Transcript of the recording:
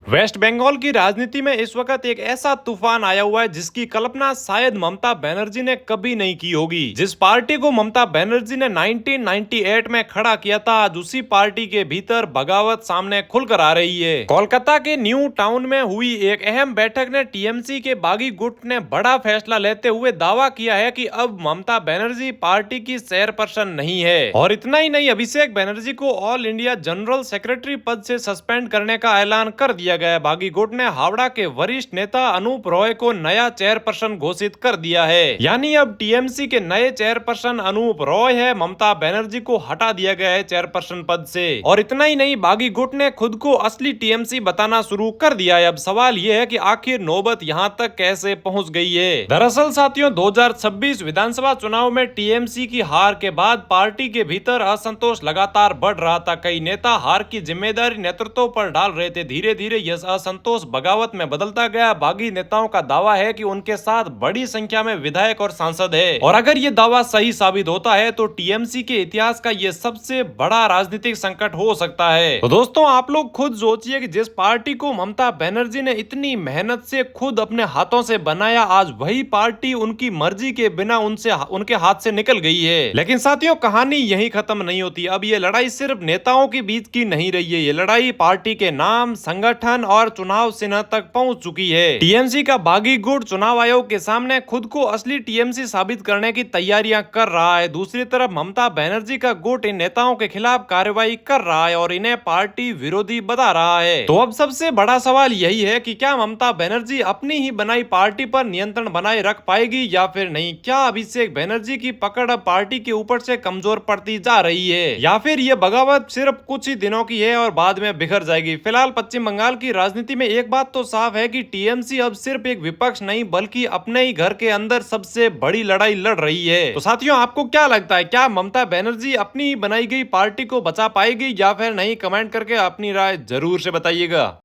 Waste Bengal की राजनीति में इस वक्त एक ऐसा तूफान आया हुआ है जिसकी कल्पना शायद ममता बनर्जी ने कभी नहीं की होगी। जिस पार्टी को ममता बनर्जी ने 1998 में खड़ा किया था, आज उसी पार्टी के भीतर बगावत सामने खुलकर आ रही है। कोलकाता के न्यू टाउन में हुई एक अहम बैठक ने टीएमसी के बागी गुट ने बड़ा फैसला लेते हुए दावा किया है कि अब ममता बनर्जी पार्टी की चेयरपर्सन नहीं है। और इतना ही नहीं, अभिषेक बनर्जी को ऑल इंडिया जनरल सेक्रेटरी पद से सस्पेंड करने का ऐलान कर दिया गया। बागी गुट ने हावड़ा के वरिष्ठ नेता अनूप रॉय को नया चेयरपर्सन घोषित कर दिया है। यानी अब टीएमसी के नए चेयरपर्सन अनूप रॉय है। ममता बनर्जी को हटा दिया गया है चेयरपर्सन पद से। और इतना ही नहीं, बागी गुट ने खुद को असली टीएमसी बताना शुरू कर दिया है। अब सवाल यह है कि आखिर नौबत यहाँ तक कैसे पहुँच गई है। दरअसल साथियों, 2026 विधानसभा चुनाव में टीएमसी की हार के बाद पार्टी के भीतर असंतोष लगातार बढ़ रहा था। कई नेता हार की जिम्मेदारी नेतृत्व पर डाल रहे थे। धीरे धीरे यह असंतोष बगावत में बदलता गया। बागी नेताओं का दावा है कि उनके साथ बड़ी संख्या में विधायक और सांसद है। और अगर ये दावा सही साबित होता है तो टीएमसी के इतिहास का ये सबसे बड़ा राजनीतिक संकट हो सकता है। तो दोस्तों, आप लोग खुद सोचिए कि जिस पार्टी को ममता बनर्जी ने इतनी मेहनत से खुद अपने हाथों से बनाया, आज वही पार्टी उनकी मर्जी के बिना उनके हाथ से निकल गई है। लेकिन साथियों, कहानी यही खत्म नहीं होती। अब ये लड़ाई सिर्फ नेताओं के बीच की नहीं रही है। ये लड़ाई पार्टी के नाम, संगठन और चुनाव चिन्ह तक पहुंच चुकी है। टीएमसी का बागी गुट चुनाव आयोग के सामने खुद को असली टीएमसी साबित करने की तैयारियां कर रहा है। दूसरी तरफ ममता बनर्जी का गुट इन नेताओं के खिलाफ कार्रवाई कर रहा है और इन्हें पार्टी विरोधी बता रहा है। तो अब सबसे बड़ा सवाल यही है कि क्या ममता बनर्जी अपनी ही बनाई पार्टी पर नियंत्रण बनाए रख पाएगी या फिर नहीं? क्या अभिषेक बनर्जी की पकड़ अब पार्टी के ऊपर से कमजोर पड़ती जा रही है या फिर यह बगावत सिर्फ कुछ ही दिनों की है और बाद में बिखर जाएगी? फिलहाल पश्चिम बंगाल की राजनीति में एक बात तो साफ है कि टीएमसी अब सिर्फ एक विपक्ष नहीं बल्कि अपने ही घर के अंदर सबसे बड़ी लड़ाई लड़ रही है। तो साथियों, आपको क्या लगता है, क्या ममता बनर्जी अपनी ही बनाई गई पार्टी को बचा पाएगी या फिर नहीं? कमेंट करके अपनी राय जरूर से बताइएगा।